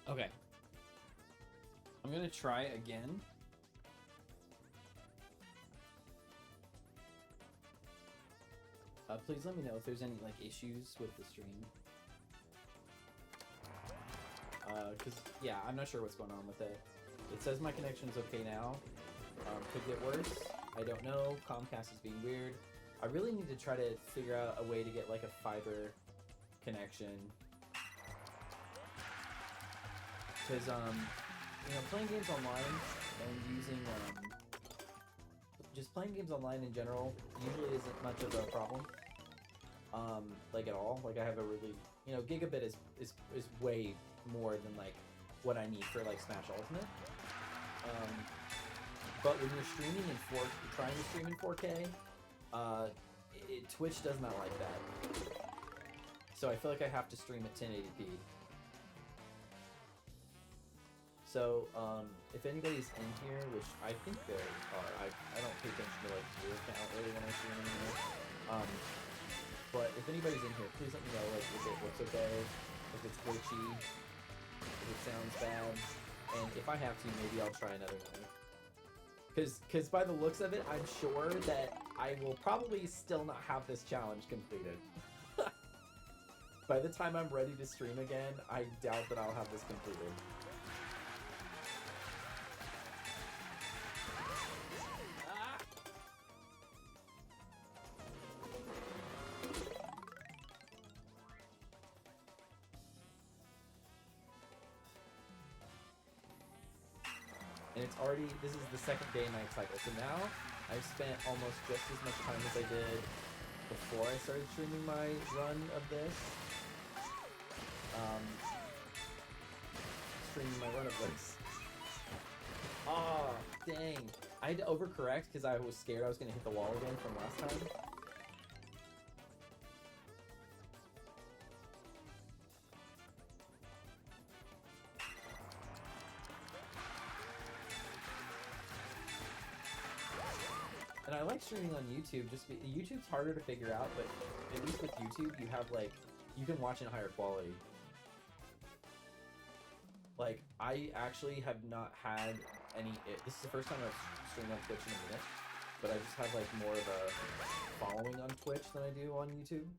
Okay. I'm gonna try again. Please let me know if there's any like issues with the stream. Cause yeah, I'm not sure what's going on with it. It says my connection's okay now. Could get worse. I don't know. Comcast is being weird. I really need to try to figure out a way to get like a fiber connection. Cause you know, playing games online and using just playing games online in general usually isn't much of a problem. Like at all. Like I have a really, you know, gigabit is way more than like what I need for like Smash Ultimate. But when you're streaming in trying to stream in 4K, Twitch does not like that. So I feel like I have to stream at 1080p. So, if anybody's in here, which I think there are, I don't pay attention to like your account really when I stream anymore. But if anybody's in here, please let me know like if it looks okay, if it's glitchy, if it sounds bad, and if I have to, maybe I'll try another night. Cause by the looks of it, I'm sure that I will probably still not have this challenge completed. By the time I'm ready to stream again, I doubt that I'll have this completed. And it's already, this is the second day night cycle. So now I've spent almost just as much time as I did before I started streaming my run of this. Streaming my run of this. Oh, dang. I had to overcorrect because I was scared I was going to hit the wall again from last time. And I like streaming on YouTube, YouTube's harder to figure out, but at least with YouTube, you have like, you can watch in higher quality. Like, I actually have not had this is the first time I've streamed on Twitch in a minute, but I just have like more of a following on Twitch than I do on YouTube.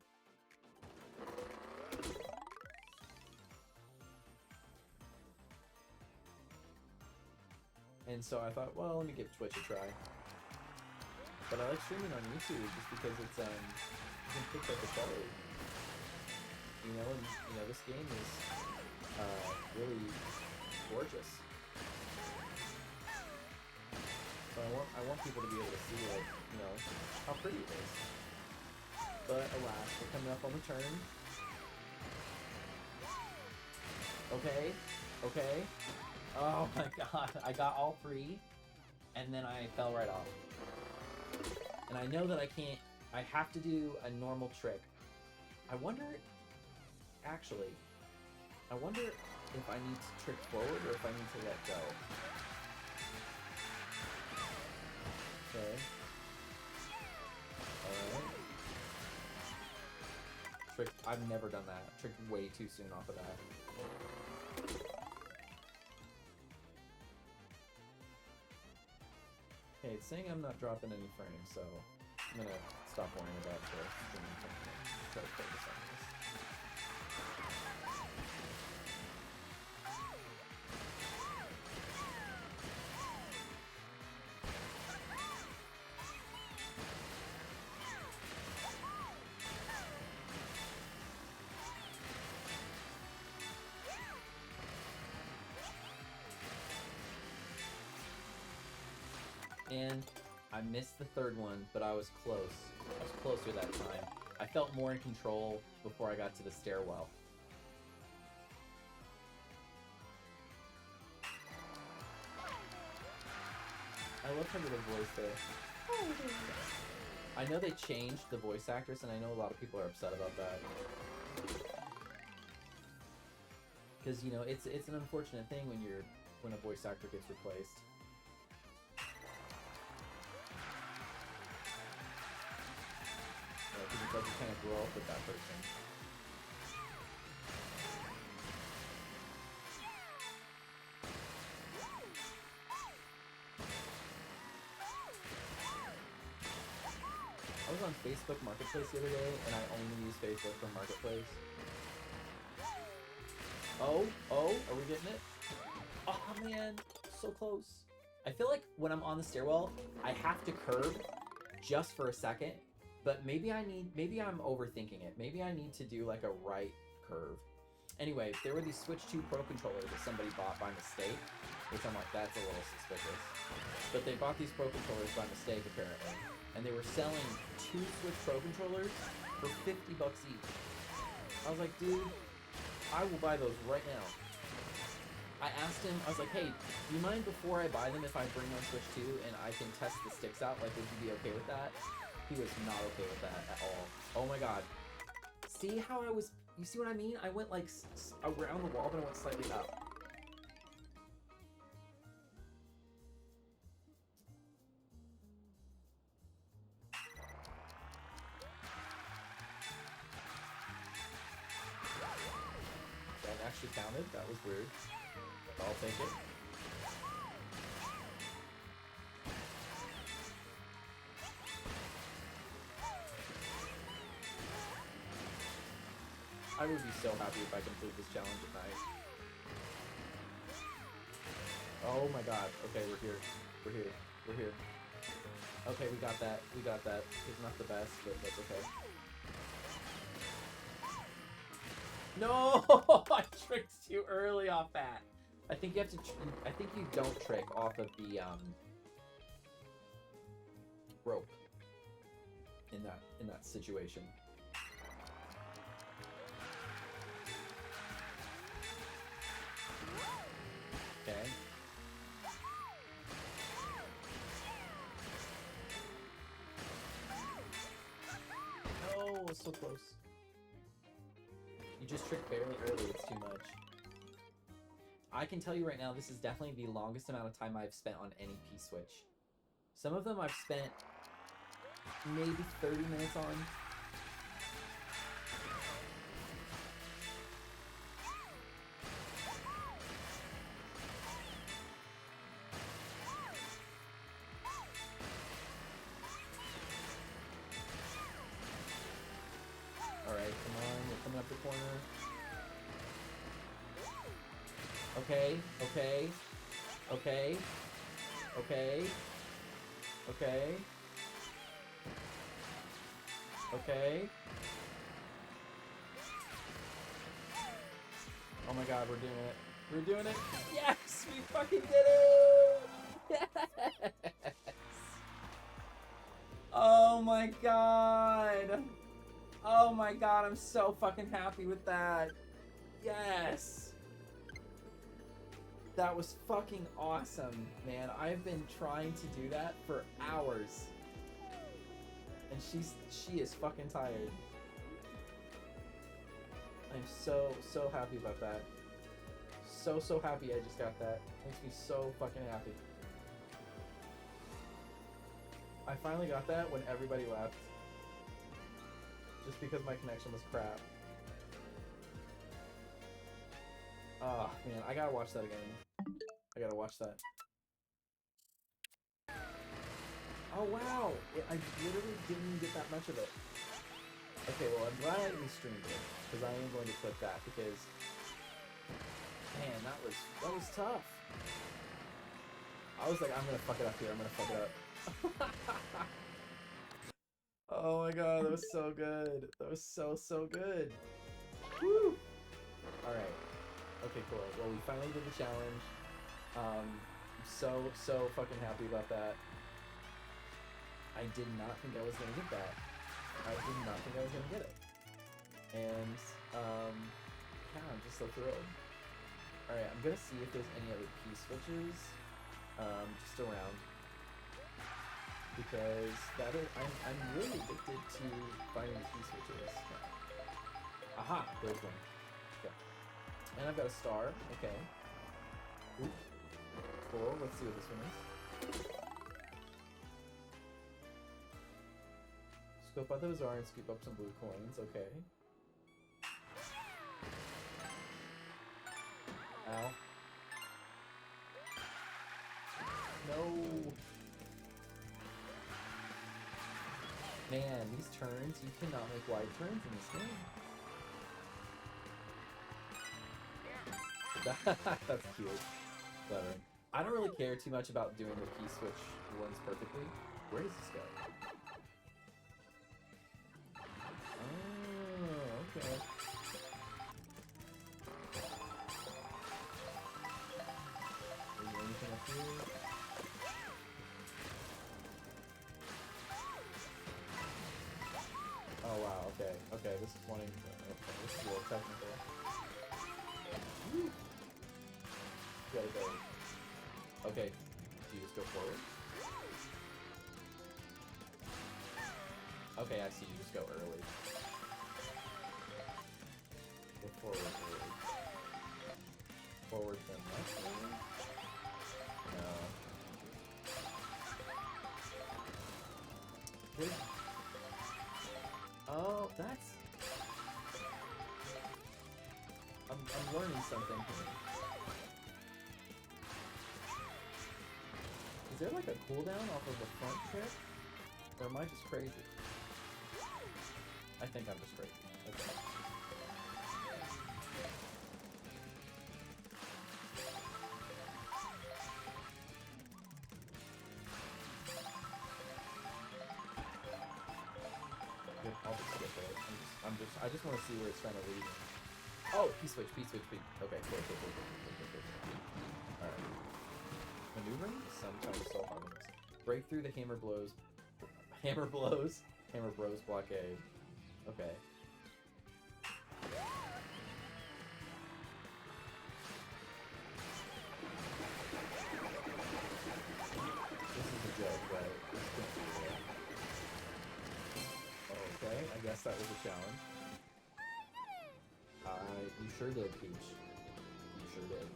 And so I thought, well, let me give Twitch a try. But I like streaming on YouTube just because it's, you can pick up the quality. You know, and, you know, this game is, really gorgeous. So I want people to be able to see, like, you know, how pretty it is. But alas, we're coming up on the turn. Okay, okay. Oh my god, I got all three, and then I fell right off. And I know that I have to do a normal trick. I wonder if I need to trick forward or if I need to let go. Okay. Alright. Trick, I've never done that. Tricked way too soon off of that. Okay, it's saying I'm not dropping any frames, so I'm gonna stop worrying about the streaming thing and try to focus on this. And I missed the third one, but I was close. I was closer that time. I felt more in control before I got to the stairwell. I love her little voice there. I know they changed the voice actress, and I know a lot of people are upset about that. Because, you know, it's an unfortunate thing when a voice actor gets replaced. Because it's like you kind of grow up with that person. on Facebook Marketplace the other day, and I only use Facebook for Marketplace. Oh, are we getting it? Oh man, so close. I feel like when I'm on the stairwell, I have to curb just for a second, but maybe I'm overthinking it. Maybe I need to do like a right curve. Anyway, there were these Switch 2 Pro controllers that somebody bought by mistake, which I'm like, that's a little suspicious. But they bought these Pro controllers by mistake, apparently. And they were selling 2 Switch Pro controllers for $50 each. I was like, dude, I will buy those right now. I asked him, I was like, hey, do you mind before I buy them if I bring my Switch 2 and I can test the sticks out? Like, would you be okay with that? He was not okay with that at all. Oh my god. See how I was... You see what I mean? I went like around the wall, but I went slightly up. That actually counted. That was weird. I'll take it. I would be so happy if I complete this challenge at night. Oh my god. Okay, we're here. We're here. We're here. Okay, we got that. We got that. It's not the best, but that's okay. No! I tricked you early off that. I think you have to... I think you don't trick off of the, rope. In that situation. Okay. No, it's so close. You just tricked barely early, it's too much. I can tell you right now, this is definitely the longest amount of time I've spent on any P-Switch. Some of them I've spent maybe 30 minutes on. Alright, come on, we're coming up the corner. Okay, okay, okay, okay, okay, okay. Oh my god, we're doing it. We're doing it. Yes, we fucking did it! Yes! Oh my god! Oh my god, I'm so fucking happy with that. Yes! That was fucking awesome, man. I've been trying to do that for hours. And she is fucking tired. I'm so happy about that. So happy I just got that. Makes me so fucking happy. I finally got that when everybody left. Just because my connection was crap. Oh, man, I gotta watch that again. I gotta watch that. Oh, wow! I literally didn't get that much of it. Okay, well, I'm glad I streamed it, because I am going to clip that, because... Man, that was tough. I was like, I'm gonna fuck it up here, I'm gonna fuck it up. Oh my god, that was so good. That was so good. Woo! Alright. Okay, cool. Well, we finally did the challenge. I'm so fucking happy about that. I did not think I was gonna get that. I did not think I was gonna get it. And, yeah, I'm just so thrilled. Alright, I'm gonna see if there's any other P-Switches, just around. Because I'm really addicted to finding P-Switches. Yeah. Aha! There's one. Okay. And I've got a star. Okay. Oop. Cool. Let's see what this one is. Scope out the Bazzar and scoop up some blue coins. Okay. Ow. No. Man, these turns, you cannot make wide turns in this game. That's cute. Flattering. I don't really care too much about doing the P-switch ones perfectly. Where does this go? Oh, okay. Is there anything up here? Oh wow, okay. Okay, this is wanting to... Okay, this is a little technical. Woo. You gotta go. Okay, do you just go forward? Okay, I see, you just go early. Go forward early. Forward then left early? No. Wait. Oh, that's... I'm learning something here. Is there like a cooldown off of the front trip? Or am I just crazy? I think I'm just crazy. Okay. Good, I'll just skip it. I just want to see where it's trying to lead me. Oh, P-switch. Okay, cool. Alright. Maneuvering? Sometimes so harmless. Break through the hammer blows. Hammer bros blockade. Okay. This is a joke, right? This can't be real. Okay, I guess that was a challenge. You sure did, Peach. You sure did.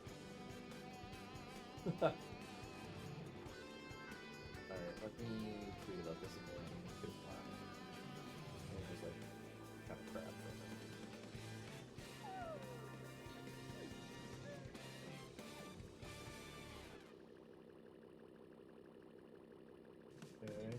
Alright, let me tweet about this again. Because it was like kind of crap for a minute. Okay.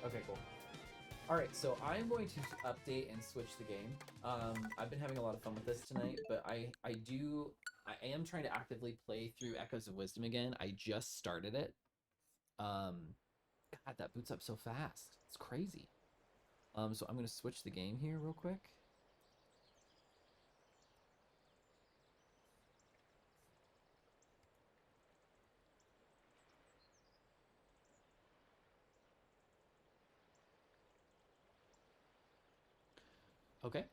Okay, cool. Alright, so I'm going to update and switch the game. I've been having a lot of fun with this tonight, but I am trying to actively play through Echoes of Wisdom again. I just started it. God, that boots up so fast. It's crazy. So I'm gonna switch the game here real quick. Okay.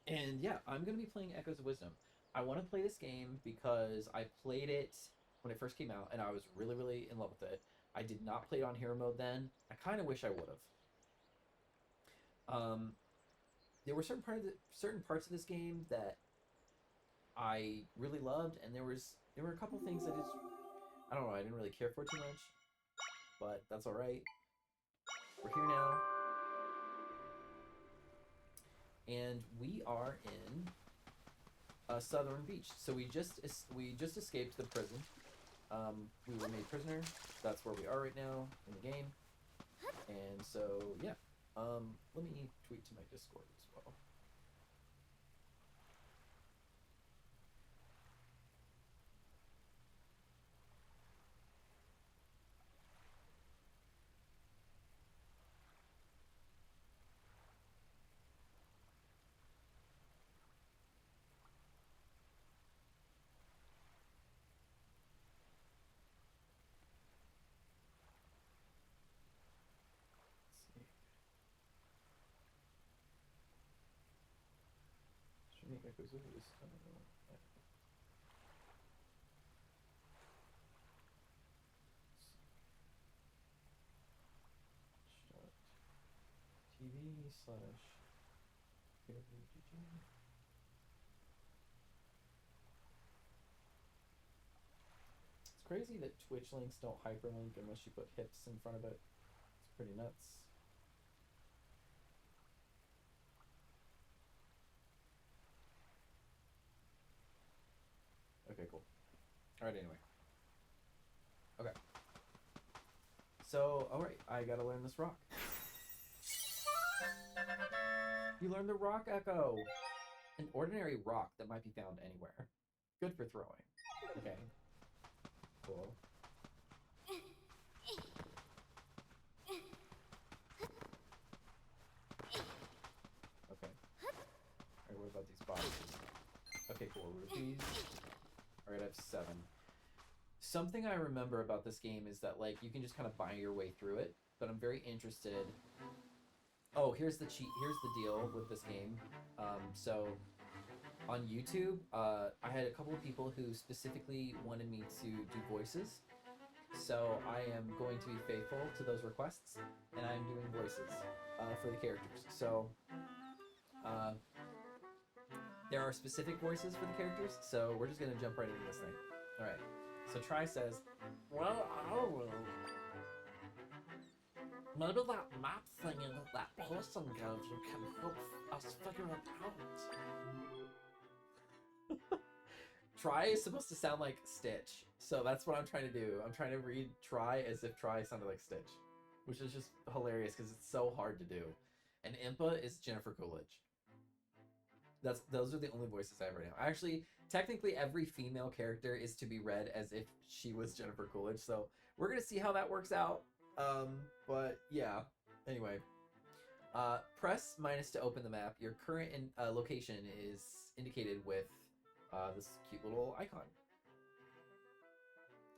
And yeah, I'm going to be playing Echoes of Wisdom. I want to play this game because I played it when it first came out, and I was really, really in love with it. I did not play it on hero mode then. I kind of wish I would have. There were certain parts of this game that I really loved, and there were a couple things that I don't know, I didn't really care for too much, but that's all right. We're here now. And we are in Southern Beach. So we just escaped the prison. We were made prisoner. That's where we are right now in the game. And so yeah, let me tweet to my Discord as well. that goes over this. I don't know. Start TV slash. It's crazy that Twitch links don't hyperlink unless you put hips in front of it. It's pretty nuts. Okay, cool. Alright, anyway. Okay. So, alright, I gotta learn this rock. You learned the rock echo! An ordinary rock that might be found anywhere. Good for throwing. Okay. Cool. Okay. Alright, what about these boxes? Okay, cool. Rupees. Alright, I have 7. Something I remember about this game is that, like, you can just kind of buy your way through it, but I'm very interested. Oh, here's the deal with this game. So, on YouTube, I had a couple of people who specifically wanted me to do voices. So I am going to be faithful to those requests, and I'm doing voices for the characters. So there are specific voices for the characters, so we're just going to jump right into this thing. All right. So Try says, "Well, I will. Maybe that map thing that person gave you can help us figure it out." Try is supposed to sound like Stitch, so that's what I'm trying to do. I'm trying to read Try as if Try sounded like Stitch, which is just hilarious because it's so hard to do. And Impa is Jennifer Coolidge. Those are the only voices I have right now. Actually, technically every female character is to be read as if she was Jennifer Coolidge, so we're gonna see how that works out. But yeah. Anyway, press minus to open the map. Your current location is indicated with this cute little icon.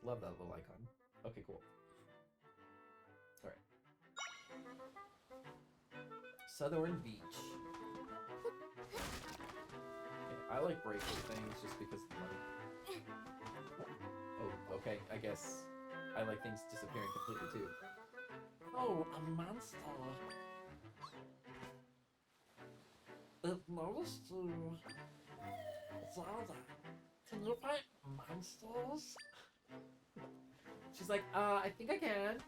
Love that little icon. Okay, cool. All right. Southern Beach. Okay, I like breaking things just because of the money. Oh, okay. I guess I like things disappearing completely too. Oh, a monster. It noticed you. Zelda, can you fight monsters? She's like, I think I can.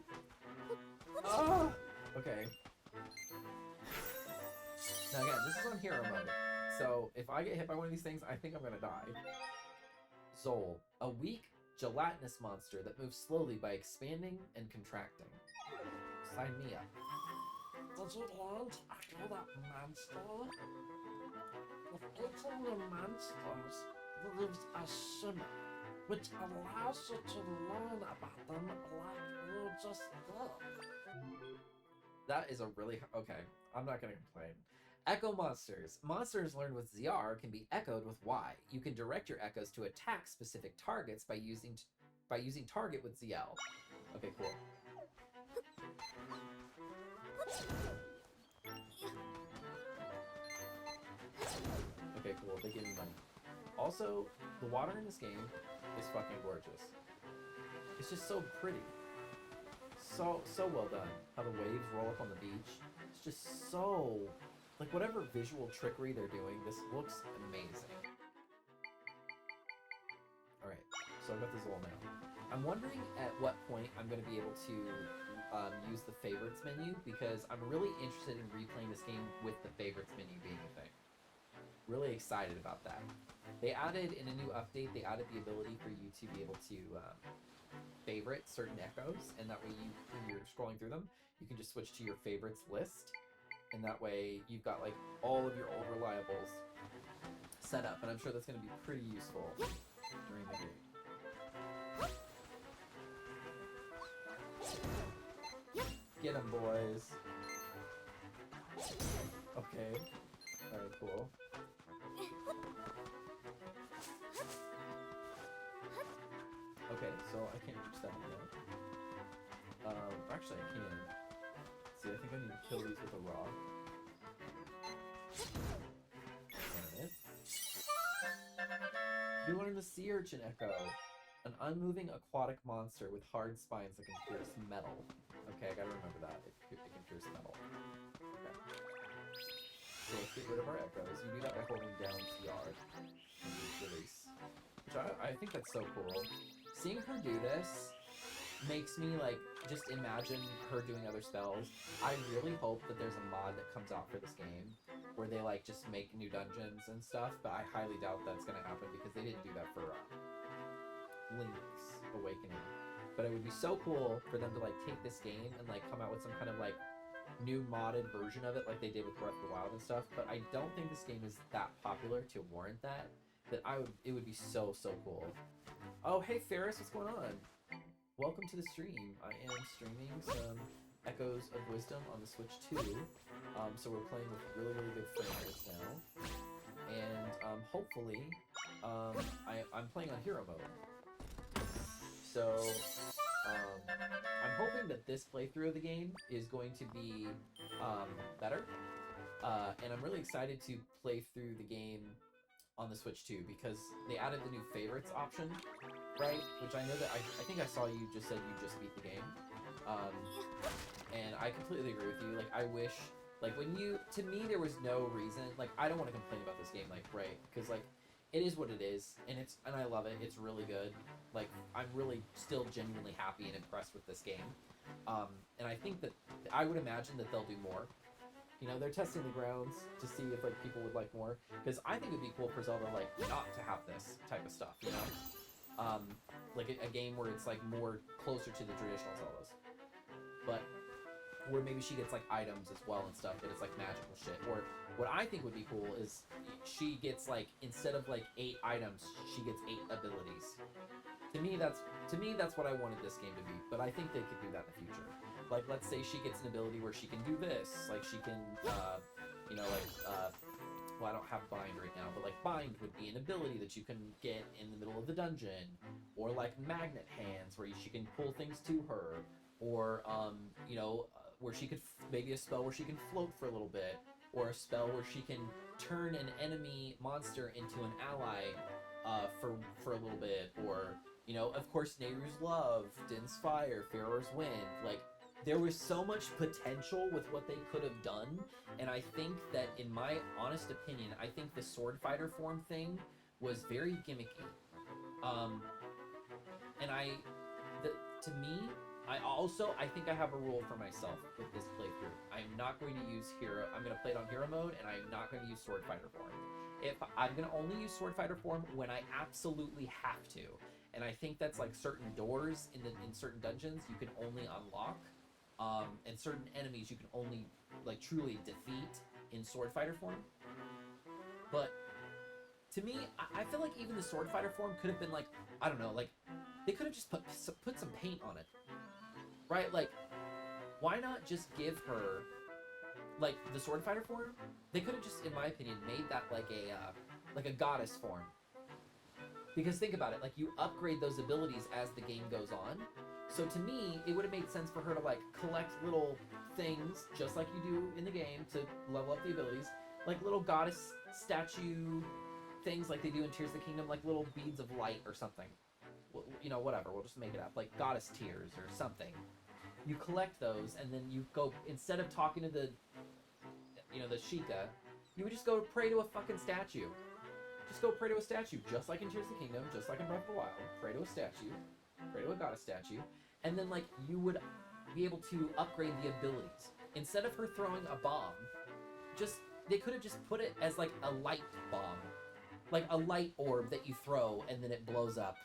Oh! Okay. Now again, this is on hero mode. So if I get hit by one of these things, I think I'm gonna die. Zol, a weak, gelatinous monster that moves slowly by expanding and contracting. Sign me up. Did you learn to echo that monster? With eating the monsters, leaves a shimmer, which allows you to learn about them like you just did. That is a really... Okay, I'm not gonna complain. Echo monsters. Monsters learned with ZR can be echoed with Y. You can direct your echoes to attack specific targets by using target with ZL. Okay, cool. Okay, cool. They give me money. Also, the water in this game is fucking gorgeous. It's just so pretty. So well done. How the waves roll up on the beach. It's just so... Like, whatever visual trickery they're doing, this looks amazing. Alright, so I've got this all now. I'm wondering at what point I'm going to be able to use the favorites menu, because I'm really interested in replaying this game with the favorites menu being a thing. Really excited about that. They added, in a new update, they added the ability for you to be able to favorite certain echoes, and that way when you're scrolling through them, you can just switch to your favorites list. And that way, you've got, like, all of your old reliables set up. And I'm sure that's going to be pretty useful during the game. Get 'em, boys. Okay. Alright, cool. Okay, so I can't reach that one yet. Actually, I can. See, I think I need to kill these with a rock. Damn it. You learn the sea urchin echo, an unmoving aquatic monster with hard spines that can pierce metal. Okay, I gotta remember that. It can pierce metal. Okay. So let's get rid of our echoes. You do that by holding down CR and release. Which I think that's so cool. Seeing her do this makes me like just imagine her doing other spells. I really hope that there's a mod that comes out for this game where they like just make new dungeons and stuff, but I highly doubt that's gonna happen because they didn't do that for Link's Awakening. But it would be so cool for them to like take this game and like come out with some kind of like new modded version of it like they did with Breath of the Wild and stuff. But I don't think this game is that popular to warrant that. It would be so cool. Oh hey Ferris, what's going on? Welcome to the stream. I am streaming some Echoes of Wisdom on the Switch 2. So we're playing with really good frame rates now. And hopefully, I'm playing on hero mode. So I'm hoping that this playthrough of the game is going to be better. And I'm really excited to play through the game on the Switch 2 because they added the new favorites option, right? Which I know that I think I saw you just said you just beat the game. And I completely agree with you. Like, I wish, like, to me, there was no reason, like, I don't want to complain about this game, like, right? Because, like, it is what it is, and I love it. It's really good. Like, I'm really still genuinely happy and impressed with this game. And I think that, I would imagine that they'll do more. You know, they're testing the grounds to see if, like, people would like more. Because I think it would be cool for Zelda, like, not to have this type of stuff, you know? Like, a game where it's, like, more closer to the traditional Zeldas. But where maybe she gets like items as well and stuff, but it's like magical shit. Or what I think would be cool is she gets like, instead of like 8 items, she gets 8 abilities. To me that's what I wanted this game to be, but I think they could do that in the future. Like, let's say she gets an ability where she can do this, like she can you know, like well, I don't have bind right now, but like bind would be an ability that you can get in the middle of the dungeon, or like magnet hands where she can pull things to her, or you know, where she could maybe a spell where she can float for a little bit, or a spell where she can turn an enemy monster into an ally for a little bit, or, you know, of course, Nehru's Love, Din's Fire, Pharaoh's Wind. Like, there was so much potential with what they could have done, and I think that, in my honest opinion, I think the sword fighter form thing was very gimmicky. And to me, I think I have a rule for myself with this playthrough. I'm not going to use hero. I'm going to play it on hero mode, and I'm not going to use sword fighter form. I'm going to only use sword fighter form when I absolutely have to, and I think that's like certain doors in certain dungeons you can only unlock, and certain enemies you can only like truly defeat in sword fighter form. But to me, I feel like even the sword fighter form could have been like, I don't know, like they could have just put some paint on it. Right, like, why not just give her, like, the sword fighter form? They could have just, in my opinion, made that like a goddess form. Because think about it, like, you upgrade those abilities as the game goes on. So to me, it would have made sense for her to like collect little things, just like you do in the game, to level up the abilities, like little goddess statue things, like they do in Tears of the Kingdom, like little beads of light or something. You know, whatever. We'll just make it up, like goddess tears or something. You collect those, and then you go, instead of talking to the, you know, the Sheikah, you would just go pray to a fucking statue. Just go pray to a statue, just like in Tears of the Kingdom, just like in Breath of the Wild. Pray to a statue, pray to a goddess statue, and then, like, you would be able to upgrade the abilities. Instead of her throwing a bomb, they could have just put it as, like, a light bomb. Like a light orb that you throw, and then it blows up.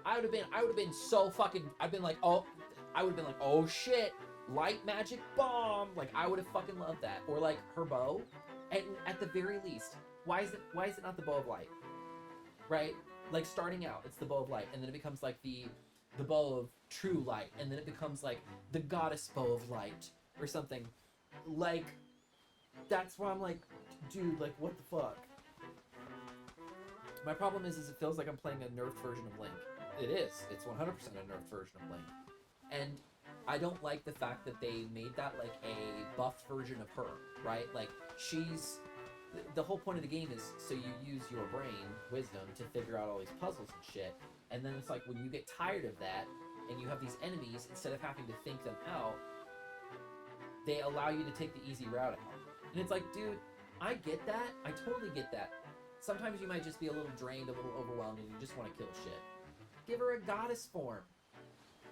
I would have been so fucking, I would have been like, oh shit, light magic bomb. Like, I would have fucking loved that. Or like her bow, and at the very least, why is it not the bow of light? Right? Like, starting out, it's the bow of light, and then it becomes like the bow of true light, and then it becomes like the goddess bow of light, or something. Like, that's why I'm like, dude, like, what the fuck? My problem is it feels like I'm playing a nerfed version of Link. It is. It's 100% a nerfed version of Link. And I don't like the fact that they made that like a buffed version of her, right? Like, she's the whole point of the game is so you use your brain, wisdom, to figure out all these puzzles and shit. And then it's like when you get tired of that and you have these enemies, instead of having to think them out, they allow you to take the easy route out. And it's like, dude, I get that. I totally get that. Sometimes you might just be a little drained, a little overwhelmed, and you just want to kill shit. Give her a goddess form.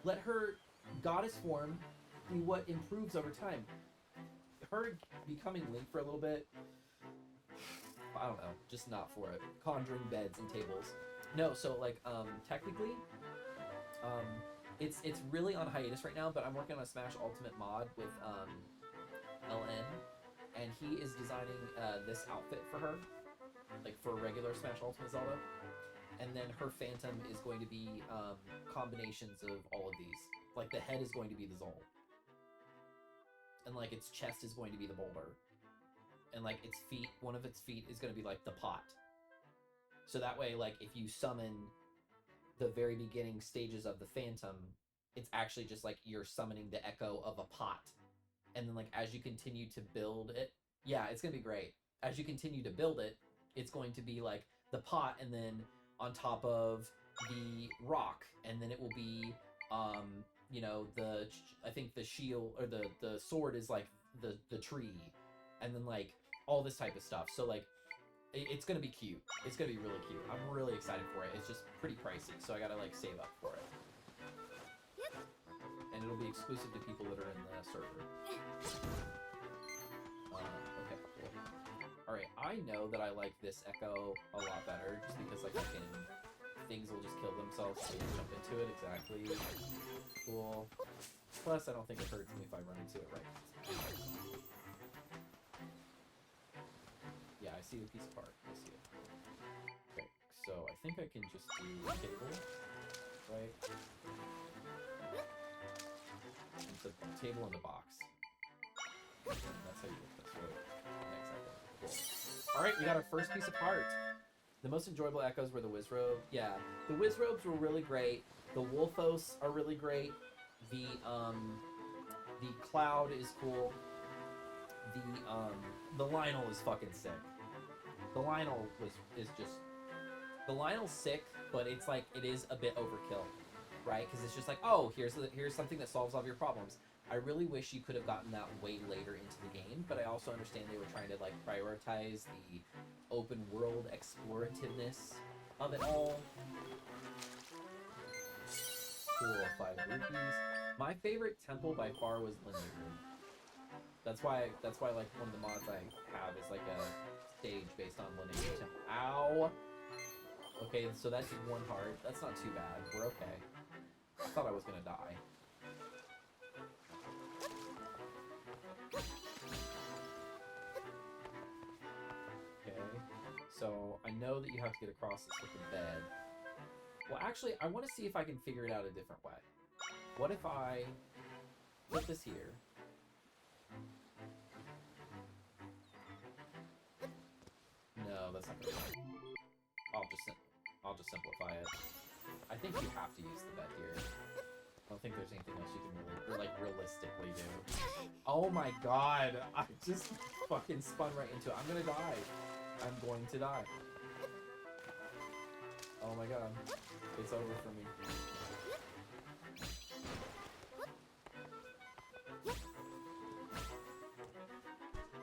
Let her goddess form be what improves over time. Her becoming Link for a little bit, I don't know, just not for it. Conjuring beds and tables. No, so like technically, it's really on hiatus right now, but I'm working on a Smash Ultimate mod with LN, and he is designing this outfit for her, like for regular Smash Ultimate Zelda. And then her Phantom is going to be combinations of all of these. Like the head is going to be the Zol. And like its chest is going to be the boulder. And like its feet, one of its feet is going to be like the pot. So that way, like if you summon the very beginning stages of the Phantom, it's actually just like you're summoning the echo of a pot. And then like as you continue to build it, yeah, it's going to be great. As you continue to build it, it's going to be like the pot and then on top of the rock, and then it will be you know, I think the shield or the sword is like the tree, and then like all this type of stuff. So like it's gonna be cute. It's gonna be really cute. I'm really excited for it. It's just pretty pricey, so I gotta like save up for it. And it'll be exclusive to people that are in the server. Okay, cool. Alright, I know that I like this Echo a lot better, just because like things will just kill themselves so you jump into it, exactly. Cool. Plus, I don't think it hurts me if I run into it right. Yeah, I see the piece of art. I see it. Okay, so I think I can just do table, right? It's a table in the box. And that's how you get this, right? Yeah, exactly. Cool. Alright, we got our first piece of art. The most enjoyable echoes were the Wizrobe. Yeah, the Wizrobes were really great. The Wolfos are really great. The Cloud is cool. The Lionel is fucking sick. The Lionel the Lionel's sick, but it's like it is a bit overkill, right? Because it's just like, oh, here's something that solves all of your problems. I really wish you could have gotten that way later into the game, but I also understand they were trying to like prioritize the open world explorativeness of it all. Cool, 5 rupees. My favorite temple by far was Linear. That's why like one of the mods I have is like a stage based on Linear Temple. Ow! Okay, so that did 1 heart. That's not too bad. We're okay. I thought I was gonna die. Okay, so I know that you have to get across this with the bed. Well, actually, I want to see if I can figure it out a different way. What if I put this here? No, that's not gonna work. I'll just simplify it. I think you have to use the bed here. I don't think there's anything else you can really, like, realistically do. Oh my god! I just fucking spun right into it. I'm gonna die. I'm going to die. Oh my god. It's over for me.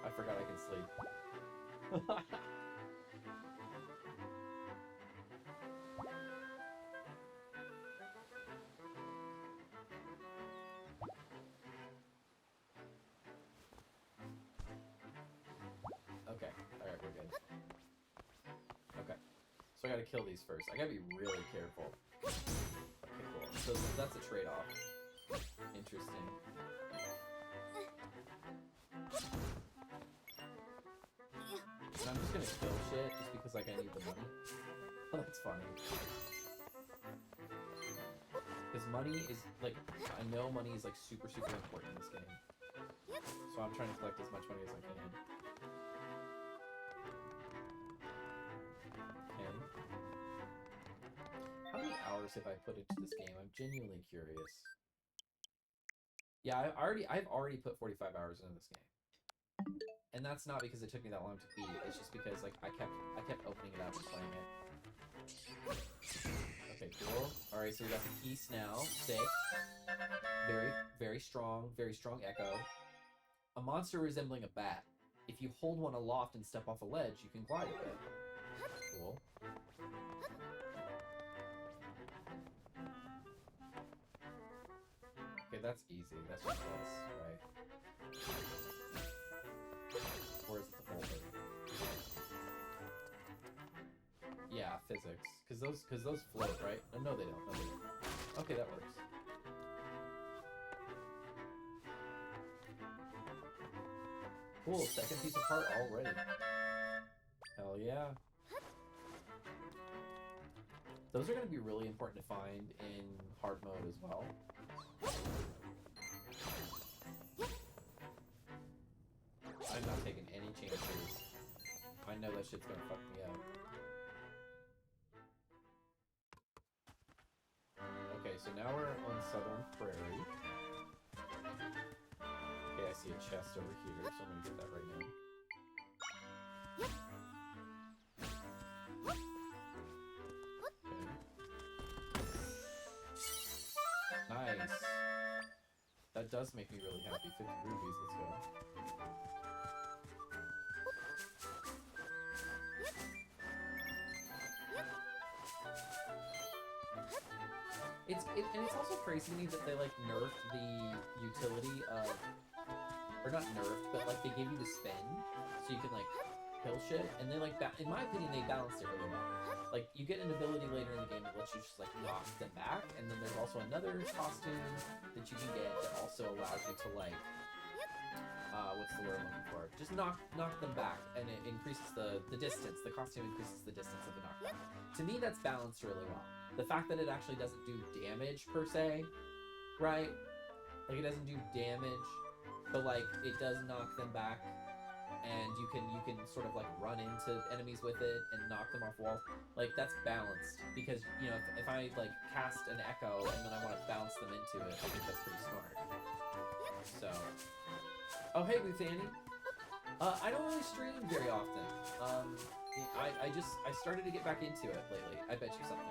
I forgot I can sleep. Okay, alright, we're good. Okay. So I gotta kill these first. I gotta be really careful. Okay, cool. So that's a trade-off. Interesting. And I'm just gonna kill shit just because like I need the money. Oh, that's funny. Because money is like, I know money is like super important in this game. So I'm trying to collect as much money as I can. Okay. How many hours have I put into this game? I'm genuinely curious. Yeah, I've already put 45 hours into this game. And that's not because it took me that long to beat. It's just because like I kept opening it up and playing it. Okay, cool. All right, so we got the piece now. Sick. Very strong echo. A monster resembling a bat. If you hold one aloft and step off a ledge, you can glide a bit. Cool. Okay, that's easy. That's just this, right? Or is it the boulder? Yeah, physics. Cause those float, right? No, they don't. No, they don't. Okay, that works. Cool, second piece of part already. Hell yeah. Those are going to be really important to find in hard mode as well. I'm not taking any chances. I know that shit's going to fuck me up. Okay, so now we're on Southern Prairie. Okay, I see a chest over here, so I'm going to get that right now. Nice. That does make me really happy. 50 rubies, let's go. And it's also crazy to me that they like nerfed the utility of, or not nerfed, but like they give you the spin, so you can like kill shit, and they like in my opinion they balanced it really well. Like you get an ability later in the game that lets you just like knock them back, and then there's also another costume that you can get that also allows you to like what's the word I'm looking for? Just knock them back, and it increases the distance. The costume increases the distance of the knockback. To me, that's balanced really well. The fact that it actually doesn't do damage per se, right? Like it doesn't do damage, but like it does knock them back, and you can sort of like run into enemies with it and knock them off walls. Like that's balanced because you know if I like cast an echo and then I want to bounce them into it, I think that's pretty smart. So, oh hey Ruth Annie, I don't really stream very often. I started to get back into it lately. I bet you something.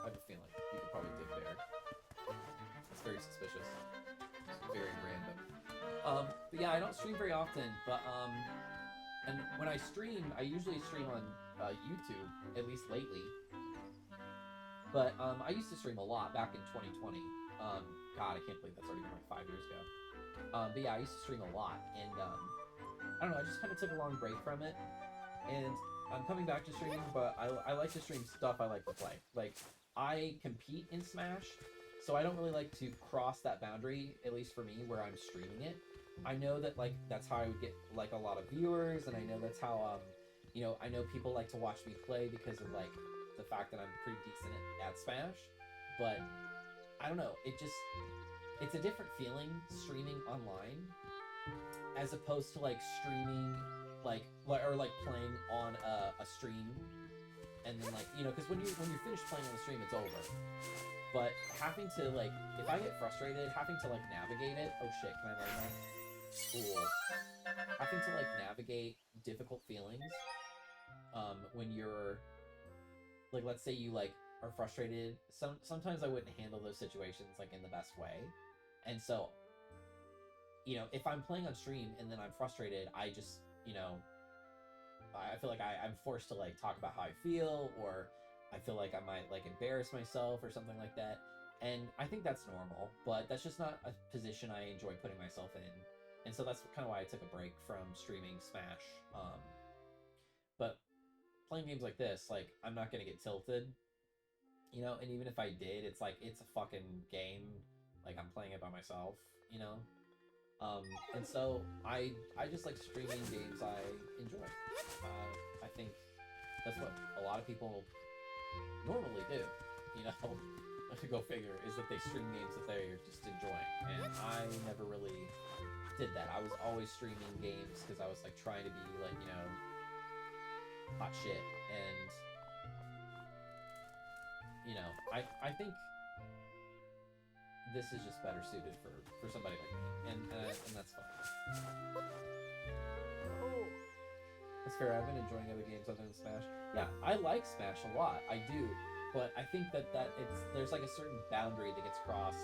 I have a feeling you could probably dig there. That's very suspicious. It's very random. But yeah, I don't stream very often, but and when I stream, I usually stream on YouTube, at least lately. But I used to stream a lot back in 2020. God, I can't believe that's already been like 5 years ago. But yeah, I used to stream a lot, and I don't know, I just kind of took a long break from it, and I'm coming back to streaming, but I like to stream stuff I like to play. Like, I compete in Smash, so I don't really like to cross that boundary, at least for me, where I'm streaming it. I know that, like, that's how I would get, like, a lot of viewers, and I know that's how, you know, I know people like to watch me play because of, like, the fact that I'm pretty decent at Smash, but I don't know, it's a different feeling streaming online as opposed to, like, streaming, like, or, like, playing on a stream, and then, like, you know, because when you're finished playing on the stream, it's over. But having to, like, if I get frustrated, having to, like, navigate it... Oh, shit, can I learn that? Cool. Having to, like, navigate difficult feelings, when you're... Like, let's say you, like, are frustrated. Sometimes I wouldn't handle those situations, like, in the best way. And so, you know, if I'm playing on stream and then I'm frustrated, I just, you know... I feel like I'm forced to, like, talk about how I feel, or... I feel like I might, like, embarrass myself or something like that. And I think that's normal, but that's just not a position I enjoy putting myself in. And so that's kind of why I took a break from streaming Smash. But playing games like this, like, I'm not going to get tilted, you know? And even if I did, it's like, it's a fucking game. Like, I'm playing it by myself, you know? And so I just like streaming games I enjoy. I think that's what a lot of people normally do, you know? Go figure, is that they stream games that they're just enjoying, and I never really did that. I was always streaming games because I was like trying to be like, you know, hot shit, and you know, I think this is just better suited for somebody like me, and that's fine. Oh. That's fair. I've been enjoying other games other than Smash. Yeah, I like Smash a lot. I do, but I think that there's like a certain boundary that gets crossed.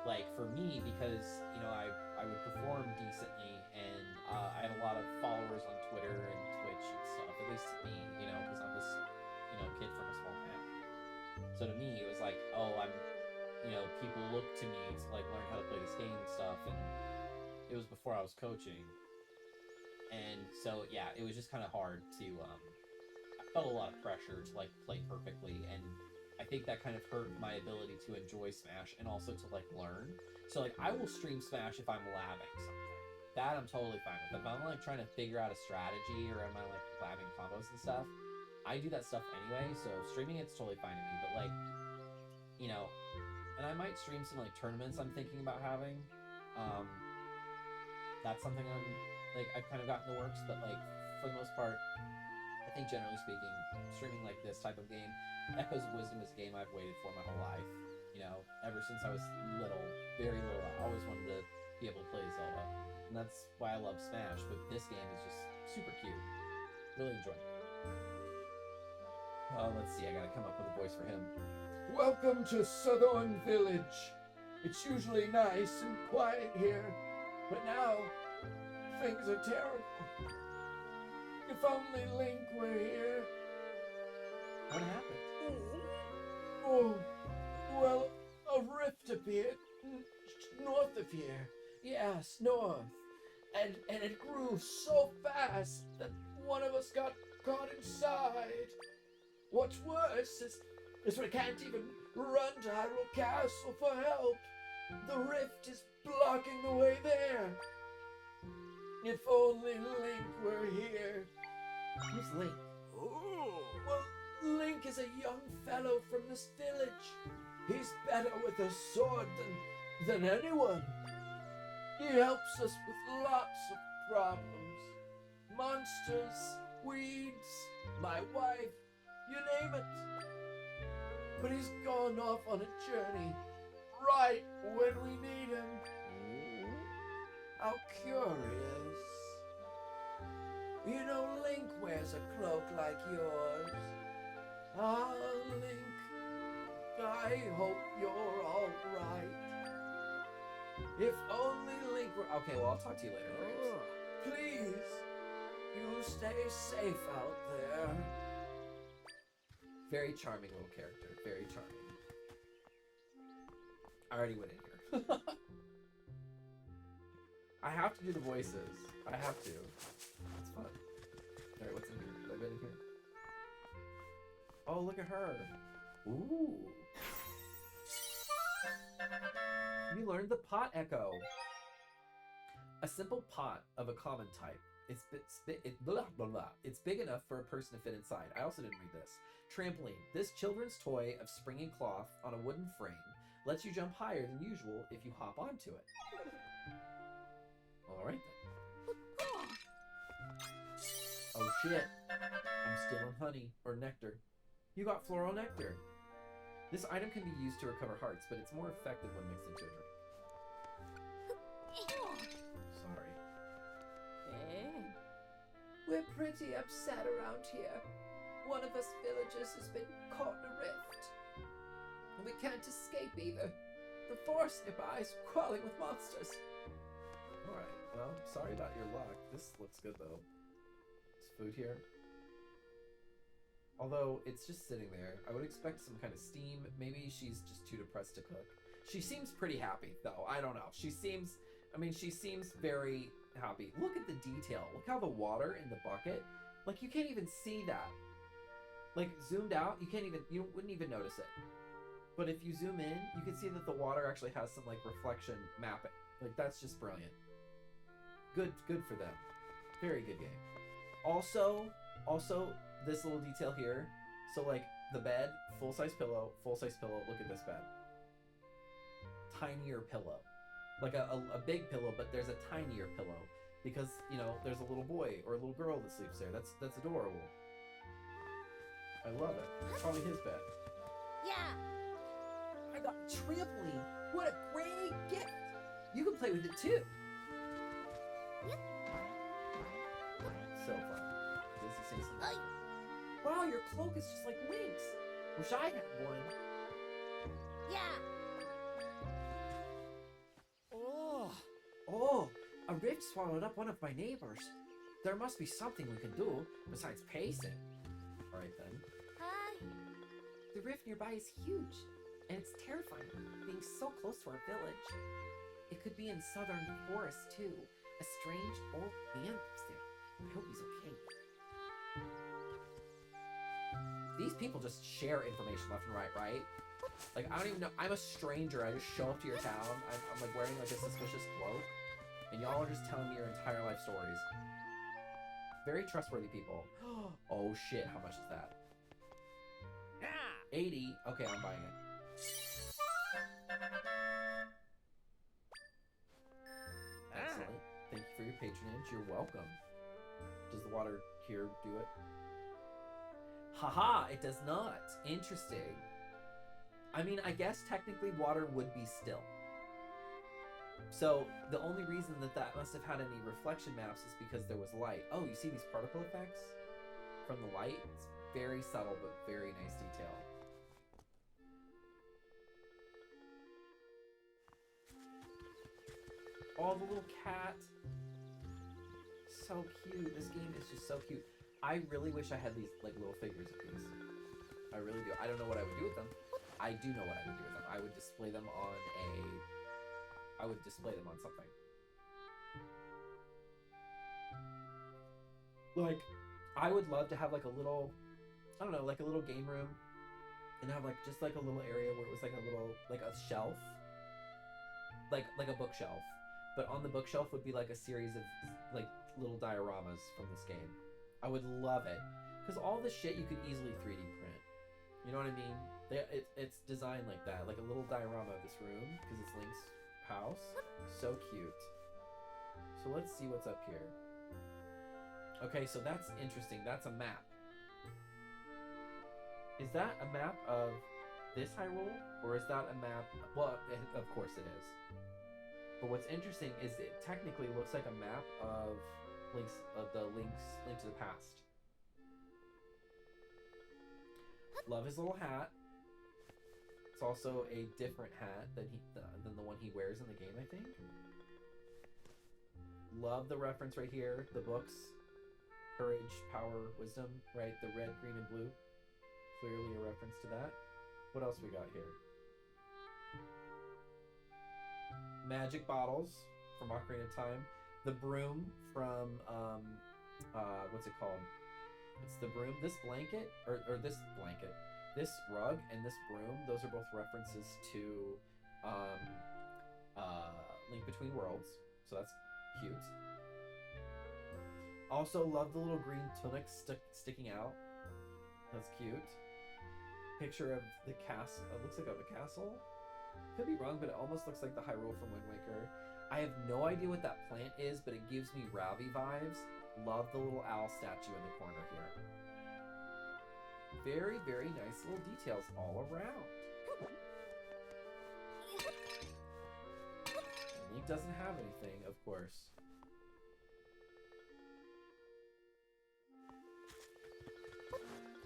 Like for me, because I would perform decently, and I had a lot of followers on Twitter and Twitch and stuff. At least to me, because I'm this kid from a small town. So to me, it was like, oh, people look to me to like learn how to play this game and stuff, and it was before I was coaching. And so, yeah, it was just kind of hard to, I felt a lot of pressure to, like, play perfectly, and I think that kind of hurt my ability to enjoy Smash and also to, like, learn. So, like, I will stream Smash if I'm labbing something. That I'm totally fine with. If I'm, like, trying to figure out a strategy or am I, like, labbing combos and stuff, I do that stuff anyway, so streaming it's totally fine to me. But, like, and I might stream some, like, tournaments I'm thinking about having. That's something I've kind of gotten in the works, but like for the most part, I think generally speaking, streaming like this type of game, Echoes of Wisdom is a game I've waited for my whole life. Ever since I was little, very little, I always wanted to be able to play Zelda, and that's why I love Smash. But this game is just super cute. Really enjoying it. Let's see, I gotta come up with a voice for him. Welcome to Southern Village. It's usually nice and quiet here, but now things are terrible. If only Link were here. What happened? Oh, well, a rift appeared north of here. Yes, north. And it grew so fast that one of us got caught inside. What's worse is we can't even run to Hyrule Castle for help. The rift is blocking the way there. If only Link were here. Who's Link? Oh. Well, Link is a young fellow from this village. He's better with a sword than anyone. He helps us with lots of problems. Monsters, weeds, my wife, you name it. But he's gone off on a journey right when we need him. How curious. Link wears a cloak like yours. Ah, Link, I hope you're all right. If only Link were... Okay, well, I'll talk to you later, Graves. Please, you stay safe out there. Very charming little character. Very charming. I already went in here. I have to do the voices. I have to. It's fun. Alright, what's in here? Have I been in here? Oh, look at her. Ooh. You learned the pot echo. A simple pot of a common type. It's big enough for a person to fit inside. I also didn't read this. Trampoline. This children's toy of springy cloth on a wooden frame lets you jump higher than usual if you hop onto it. Alright then. Oh shit. I'm stealing honey, or nectar. You got floral nectar. This item can be used to recover hearts, but it's more effective when mixed into a drink. Sorry. We're pretty upset around here. One of us villagers has been caught in a rift. And we can't escape either. The forest nearby is crawling with monsters. Alright, well, sorry about your luck. This looks good though. There's food here. Although, it's just sitting there. I would expect some kind of steam. Maybe she's just too depressed to cook. She seems pretty happy, though. I don't know. She seems very happy. Look at the detail. Look how the water in the bucket, like, you can't even see that. Like, zoomed out, you wouldn't even notice it. But if you zoom in, you can see that the water actually has some, like, reflection mapping. Like, that's just brilliant. Good for them. Very good game. Also, this little detail here. So, like, the bed, full-size pillow. Look at this bed. Tinier pillow. Like a big pillow, but there's a tinier pillow. Because, there's a little boy or a little girl that sleeps there. That's adorable. I love it. It's probably his bed. Yeah. I got a trampoline. What a great gift. You can play with it too. so fun. Does he say something? Ay. Wow, your cloak is just like Link's. Wish I had one. Yeah. Oh, Oh, a rift swallowed up one of my neighbors. There must be something we can do besides pacing. All right then. Hi. The rift nearby is huge, and it's terrifying, being so close to our village. It could be in southern forest too. A strange old man lives there. I hope he's okay. These people just share information left and right, right? Like, I don't even know. I'm a stranger. I just show up to your town. I'm like wearing like a suspicious cloak, and y'all are just telling me your entire life stories. Very trustworthy people. Oh shit, how much is that? 80. Okay, I'm buying it. Excellent. Thank you for your patronage. You're welcome. Does the water here do it? Haha, it does not. Interesting. I mean, I guess technically water would be still. So the only reason that must have had any reflection maps is because there was light. Oh, you see these particle effects from the light? It's very subtle, but very nice detail. Oh, the little cat. So cute. This game is just so cute. I really wish I had these like little figures of these. I really do. I don't know what I would do with them. I do know what I would do with them. I would display them on something. Like, I would love to have like a little, I don't know, like a little game room, and have like just like a little area where it was like a little, like a shelf, like a bookshelf. But on the bookshelf would be like a series of like little dioramas from this game. I would love it, because all the shit you could easily 3D print. You know what I mean? It's designed like that, like a little diorama of this room, because it's Link's house. So cute. So let's see what's up here. Okay, so that's interesting. That's a map. Is that a map of this Hyrule, or is that a map? Well, of course it is. But what's interesting is it technically looks like a map of Link to the Past. Love his little hat. It's also a different hat than the one he wears in the game, I think. Love the reference right here. The books, courage, power, wisdom, right? The red, green, and blue. Clearly a reference to that. What else we got here? Magic bottles from Ocarina of Time. The broom from what's it called? It's the broom. This blanket, or this blanket, this rug and this broom, those are both references to Link Between Worlds. So that's cute. Also love the little green tunic sticking out. That's cute. Picture of the castle. It looks like of a castle. Could be wrong, but it almost looks like the Hyrule from Wind Waker. I have no idea what that plant is, but it gives me Ravi vibes. Love the little owl statue in the corner here. Very, very nice little details all around. And Link doesn't have anything, of course.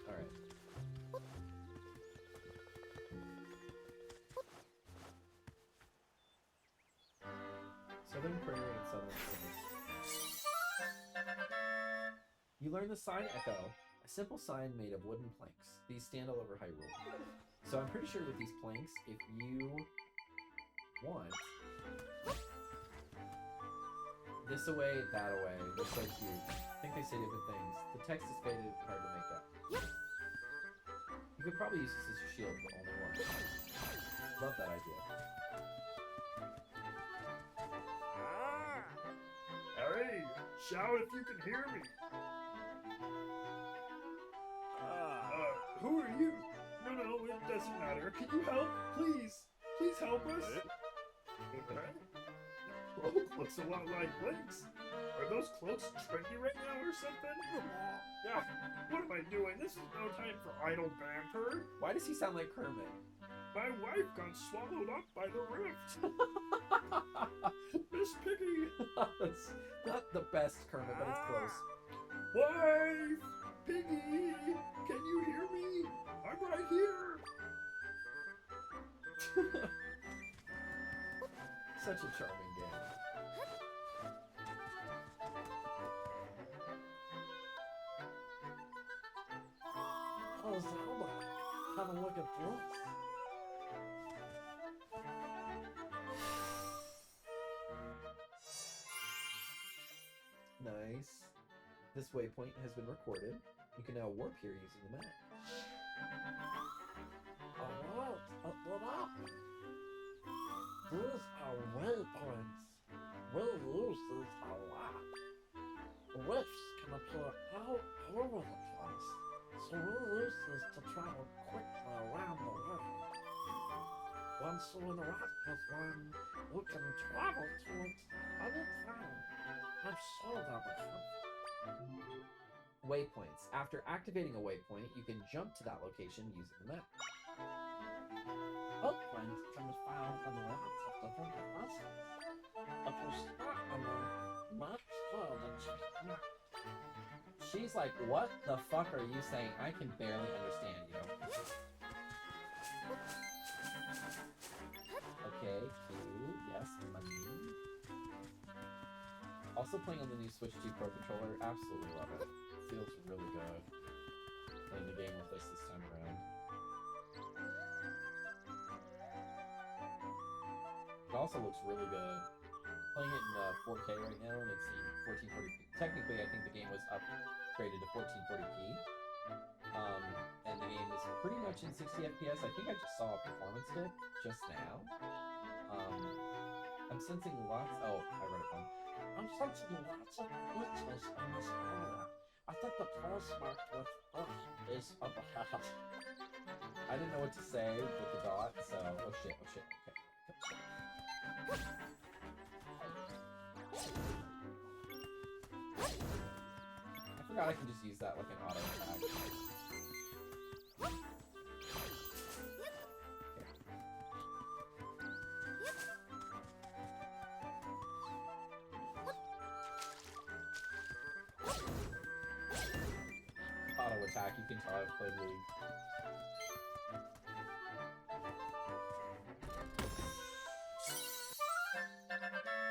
Alright. Southern Prairie and Southern Forest. You learn the sign Echo, a simple sign made of wooden planks. These stand all over Hyrule. So I'm pretty sure with these planks, if you want this away, that away, they're so cute. I think they say different things. The text is faded and hard to make out. You could probably use this as your shield, but only once. Love that idea. Hey, shout if you can hear me. Who are you? No, it doesn't matter. Can you help? Please help us. Cloak looks a lot like Link's. Are those cloaks trendy right now or something? Yeah, what am I doing? This is no time for idle banter. Why does he sound like Kermit? My wife got swallowed up by the rift. Miss Piggy. It's not the best Kermit, but it's close. Wife! Piggy! Can you hear me? I'm right here! Such a charming game. Oh, Zelda, have a look at this. Nice. This waypoint has been recorded. You can now warp here using the map. Alright, up it up. These are waypoints. We use these a lot. Rifts can appear all over the place, so we use these to travel quickly around the world. Once you interact with one, you can travel to it anytime. I'm sure they'll be helpful. Waypoints. After activating a waypoint, you can jump to that location using the map. Waypoints can be found in lots of different places. If you start on them, make sure to check them out. She's like, what the fuck are you saying? I can barely understand you. Okay, cute. Yes, money. Also playing on the new Switch 2 Pro Controller. Absolutely love it. Feels really good. Playing the game with this time around. It also looks really good. Playing it in 4K right now, and it's in 1440p. Technically, I think the game was upgraded to 1440p. And the game is pretty much in 60 FPS. I think I just saw a performance dip just now. I'm sensing lots. Oh, I read it wrong. I'm sensing lots of glitches in this area. I think the place marked with is up ahead. I didn't know what to say with the dot, so oh shit, okay. I forgot I can just use that like an auto attack. Auto attack, you can tell I've played League.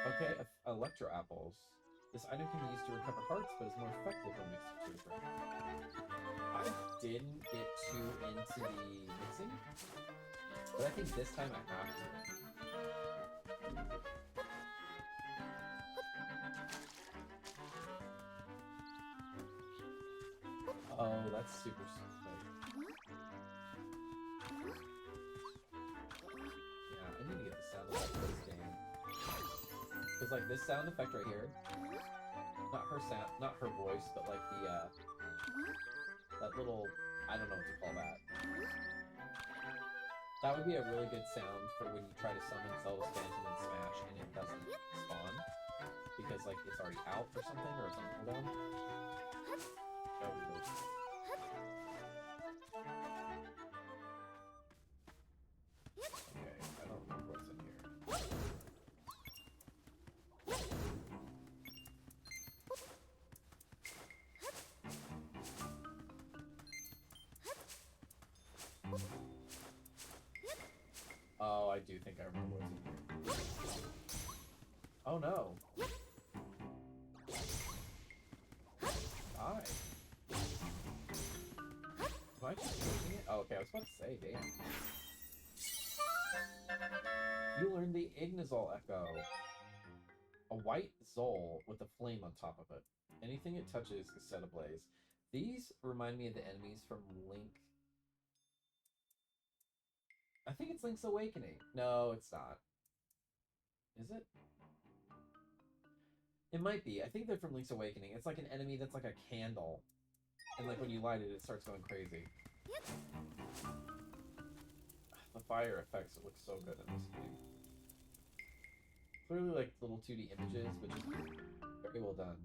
Okay, electro apples. This item can be used to recover hearts, but is more effective when mixed with two different. I didn't get too into the mixing, but I think this time I have to. Oh, that's super sweet. Yeah, I need to get the sound effect for this game. Because, like, this sound effect right here, not her voice, but, like, the, that little, I don't know what to call that. That would be a really good sound for when you try to summon Zelda's Phantom in Smash and it doesn't spawn. Because, like, it's already out or something, or it's on cooldown. That would be really cool. Okay, I don't remember what's in here. Oh, I do think I remember what's in here. Oh no. Hi. Am I just looking it? Oh, okay, I was about to say, damn. You learned the Ignazol Echo. A white Zol with a flame on top of it. Anything it touches is set ablaze. These remind me of the enemies from Link. I think it's Link's Awakening. No, it's not. Is it? It might be. I think they're from Link's Awakening. It's like an enemy that's like a candle. And like when you light it, it starts going crazy. The fire effects look so good in this game. Clearly like little 2D images, but just very well done.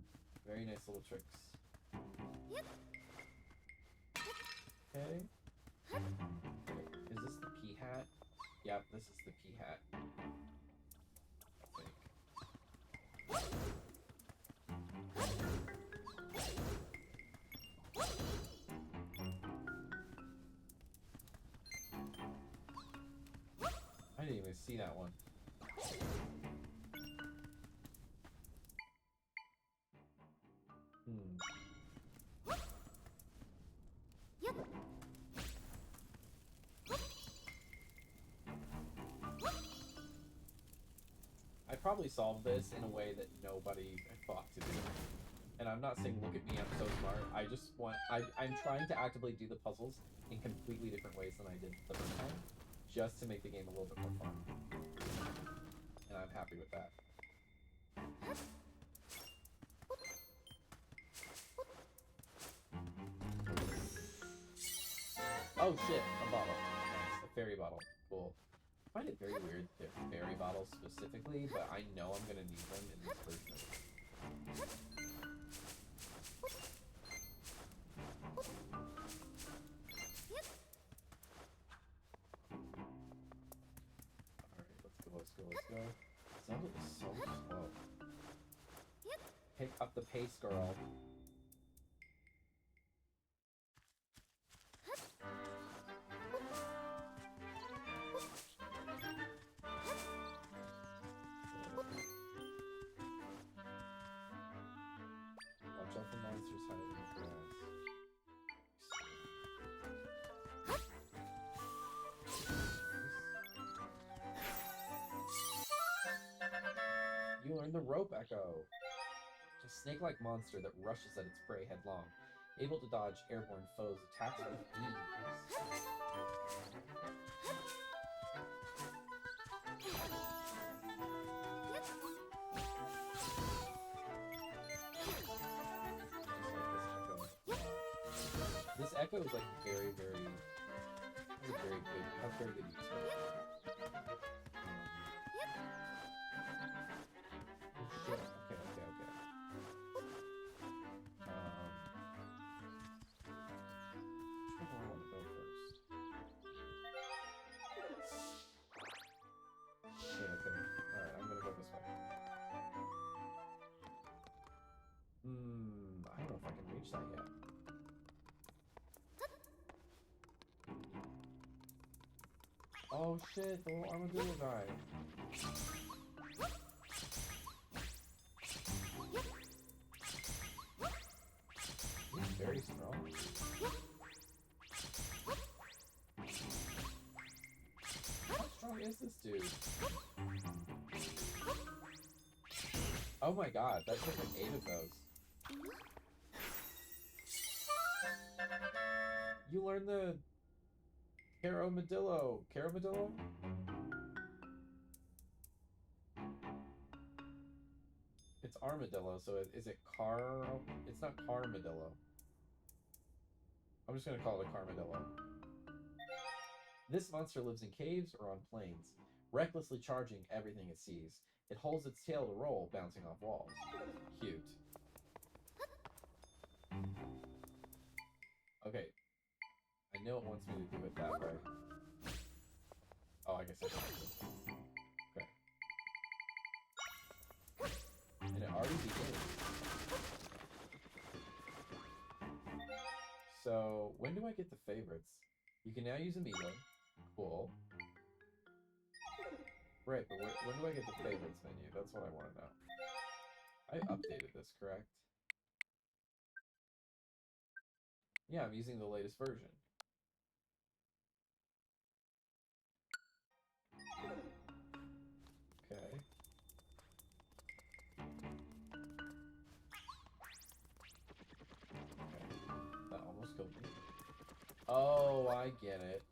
Very nice little tricks. Okay. Is this the pea hat? Yep, this is the pea hat. I think. see that one. I probably solved this in a way that nobody thought to do. And I'm not saying, look at me, I'm so smart. I just want, I'm trying to actively do the puzzles in completely different ways than I did the first time, just to make the game a little bit more fun. And I'm happy with that. Oh shit, a bottle. Nice, a fairy bottle. Cool. I find it very weird that they're fairy bottles specifically, but I know I'm gonna need them in this version of it. Alright, let's go. Zelda is so slow. Pick up the pace, girl. Watch out for monsters hiding in the grass. You learn the rope echo. A snake-like monster that rushes at its prey headlong, able to dodge airborne foes' attacks with ease. This echo is like very, very, has very good use. Oh shit, okay. Which one do I want to go first? Shit, okay. Alright, I'm gonna go this way. I don't know if I can reach that yet. Oh shit, the little armadillo guy. He's very strong. How strong is this dude? Oh my god, that took like 8 of those. You learn the Caramadillo. Caramadillo? It's armadillo, so is it it's not Carmadillo. I'm just gonna call it a Carmadillo. This monster lives in caves or on plains, recklessly charging everything it sees. It holds its tail to roll, bouncing off walls. Cute. Okay. I know it wants me to do it that way. Oh, I guess I can. Okay. And it already begins. So, when do I get the favorites? You can now use Amiibo. Cool. Right, but when do I get the favorites menu? That's what I want to know. I updated this, correct? Yeah, I'm using the latest version. Okay. That almost killed me. Oh, I get it.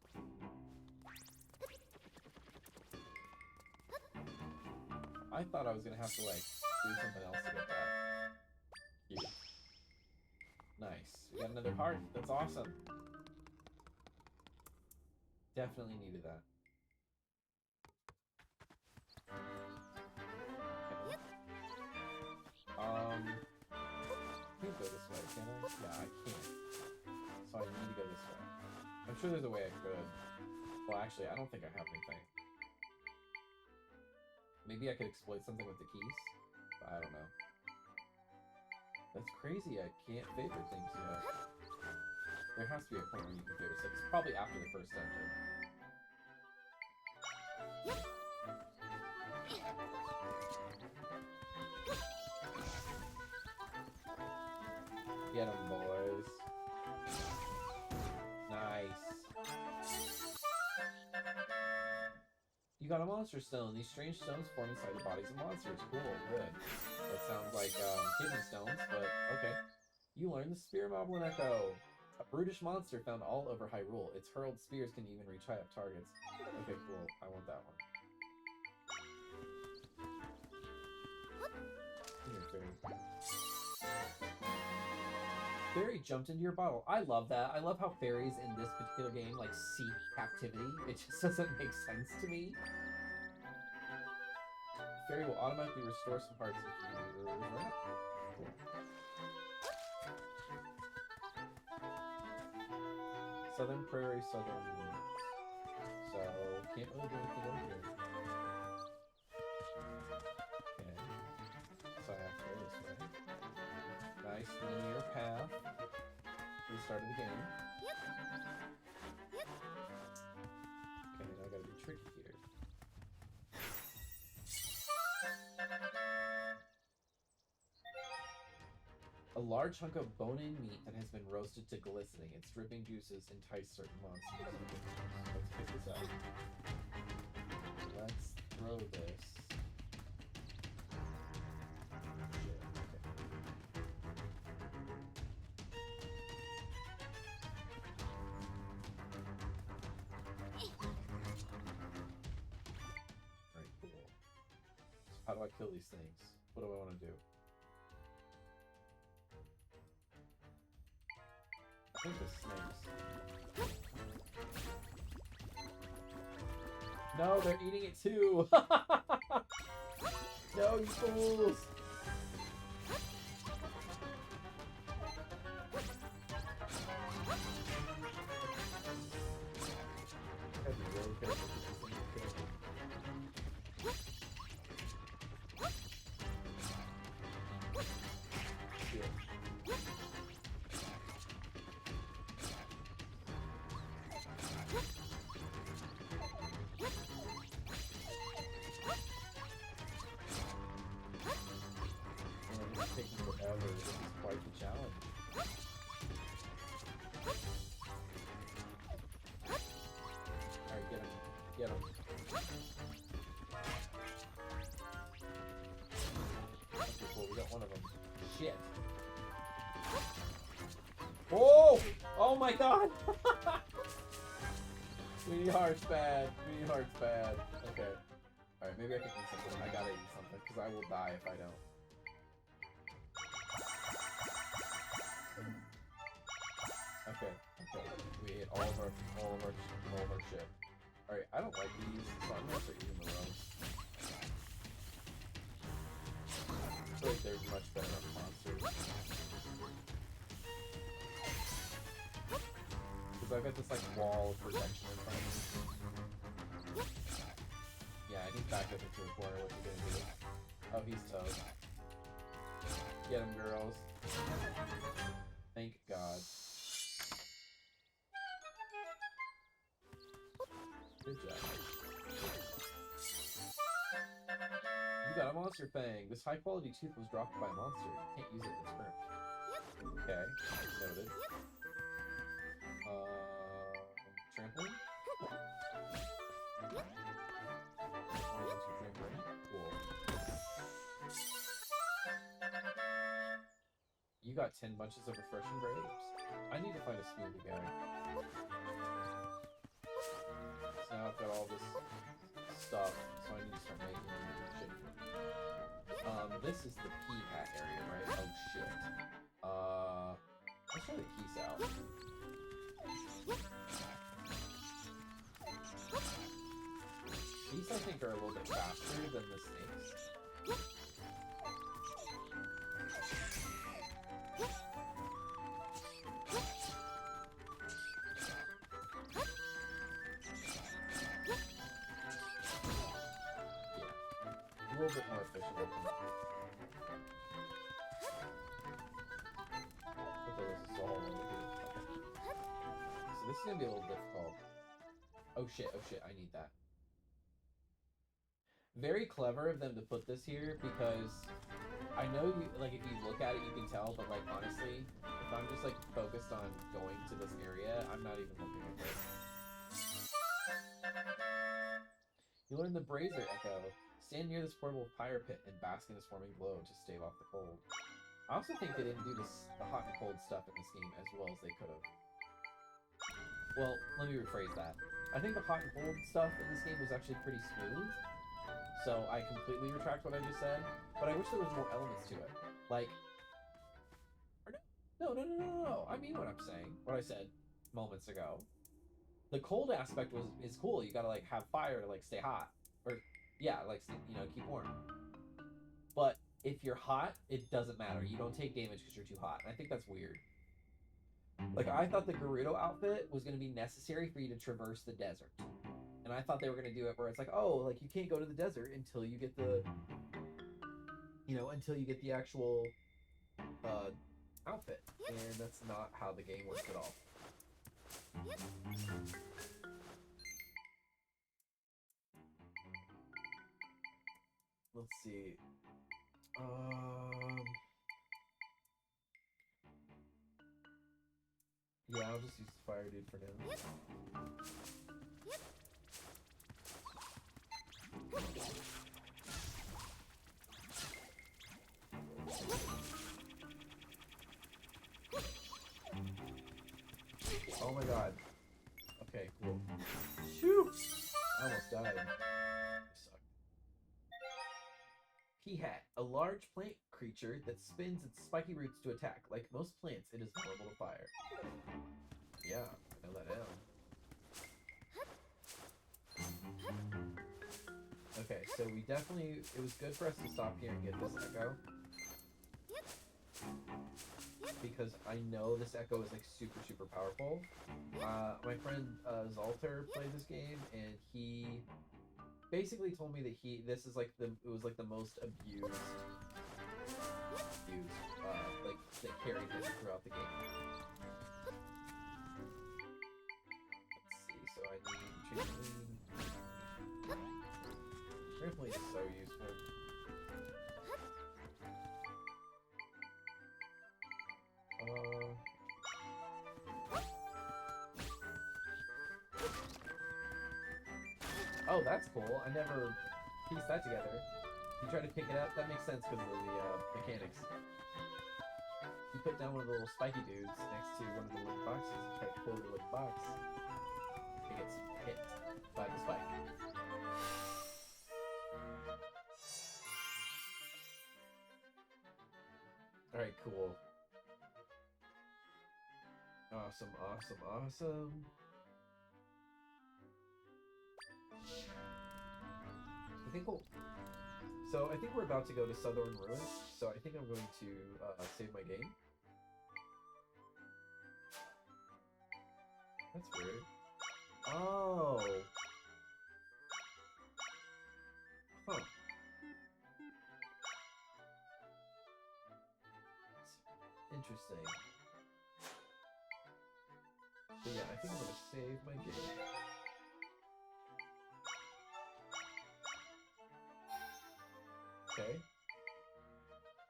I thought I was gonna have to, like, do something else to get that. Cute. Nice. We got another heart. That's awesome. Definitely needed that. Okay. I can't go this way, can I? Yeah, I can't. So I need to go this way. I'm sure there's a way I could. Well, actually, I don't think I have anything. Maybe I could exploit something with the keys? But I don't know. That's crazy, I can't favorite things yet. There has to be a point where you can favorite stuff. It's probably after the first dungeon. Get 'em, boys. Nice. You got a monster stone. These strange stones form inside the bodies of monsters. Cool, good. That sounds like kidney stones, but okay. You learned the Spear Moblin Echo. A brutish monster found all over Hyrule. Its hurled spears can even reach high up targets. Okay, cool. I want that one. Here, fairy. Fairy jumped into your bottle. I love that. I love how fairies in this particular game like seek captivity. It just doesn't make sense to me. Fairy will automatically restore some hearts if you cool. Southern Prairie, Southern Woods. So can't really do anything over here. Okay. So I have to go this way. Nice linear path to the start of the game. Okay, now I gotta be tricky here. A large hunk of bone-in meat that has been roasted to glistening. Its dripping juices entice certain monsters. Let's pick this up. Let's throw this. Shit, okay. Alright, cool. So how do I kill these things? What do I want to do? I think the snakes. No, they're eating it too! No, you fools! Gotta be really careful with this thing. Shit. Taking forever. This is quite the challenge. Alright, get him. Get him. Okay, cool. We got one of them. Shit. Oh! Oh my god! Sweetie Heart's bad. Sweetie Heart's bad. Okay. Alright, maybe I can eat something. I gotta eat something, because I will die if I don't. Okay, okay. We ate all of our shit. Alright, I don't like these, so I'm gonna start eating the roast. I feel like they're much better monsters. Because I've got this like wall of protection in front of me. Yeah, and he's backed up into a corner. What's he gonna do? Oh, he's toast. Get him, girls. Thank God. Good job. You got a monster fang. This high quality tooth was dropped by a monster. You can't use it in this current. Okay, noted. Trampoline? Cool. You got 10 bunches of refreshing grapes. I need to find a smoothie guy. So now I've got all this stuff, so I need to start making shit. This is the pea hat area, right? Oh shit. Let's try the keys out. These I think are a little bit faster than the snakes. A little bit more efficient. But there was a soul over here. Okay. So this is gonna be a little difficult. Oh shit, I need that. very clever of them to put this here because I know you like if you look at it you can tell, but like honestly, if I'm just like focused on going to this area, I'm not even looking at this. You learn the Brazier Echo. Stand near this portable fire pit and bask in its warming glow to stave off the cold. I also think they didn't do the hot and cold stuff in this game as well as they could have. Well, let me rephrase that. I think the hot and cold stuff in this game was actually pretty smooth. So I completely retract what I just said. But I wish there was more elements to it. Like, no. I mean what I'm saying. What I said moments ago. The cold aspect is cool. You gotta like have fire to like stay hot, or yeah, like keep warm. But if you're hot, it doesn't matter. You don't take damage because you're too hot. And I think that's weird. Like I thought the Gerudo outfit was gonna be necessary for you to traverse the desert, and I thought they were gonna do it where it's like, oh, like you can't go to the desert until you get the, until you get the actual outfit, and that's not how the game works at all. Let's see. Yeah, I'll just use the fire dude for now. Oh my god. Okay, cool. Shoo! I almost died. Peahat, a large plant creature that spins its spiky roots to attack. Like most plants, it is vulnerable to fire. Yeah, I know that now. Okay, so we definitely... It was good for us to stop here and get this echo. Because I know this echo is like super, super powerful. My friend Zalter played this game, and he basically told me that this is like it was like the most abused, like that carried him throughout the game. Let's see, so I need trampoline. Trampoline is so useful. Oh, that's cool. I never pieced that together. You try to pick it up, that makes sense because of the mechanics. You put down one of the little spiky dudes next to one of the wooden boxes and try to pull the wooden box. It gets hit by the spike. Alright, cool. Awesome, awesome, awesome. I think we're about to go to Southern Ruins, so I think I'm going to save my game. That's weird. Oh. Huh. Interesting. But yeah, I think I'm going to save my game. Okay.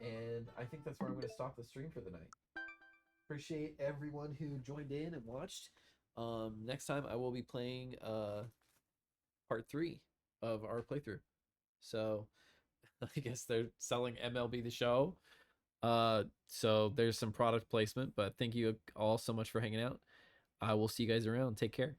And I think that's where I'm going to stop the stream for the night. Appreciate everyone who joined in and watched. Next time I will be playing part 3 of our playthrough. So I guess they're selling MLB The Show. So there's some product placement, but thank you all so much for hanging out. I will see you guys around. Take care.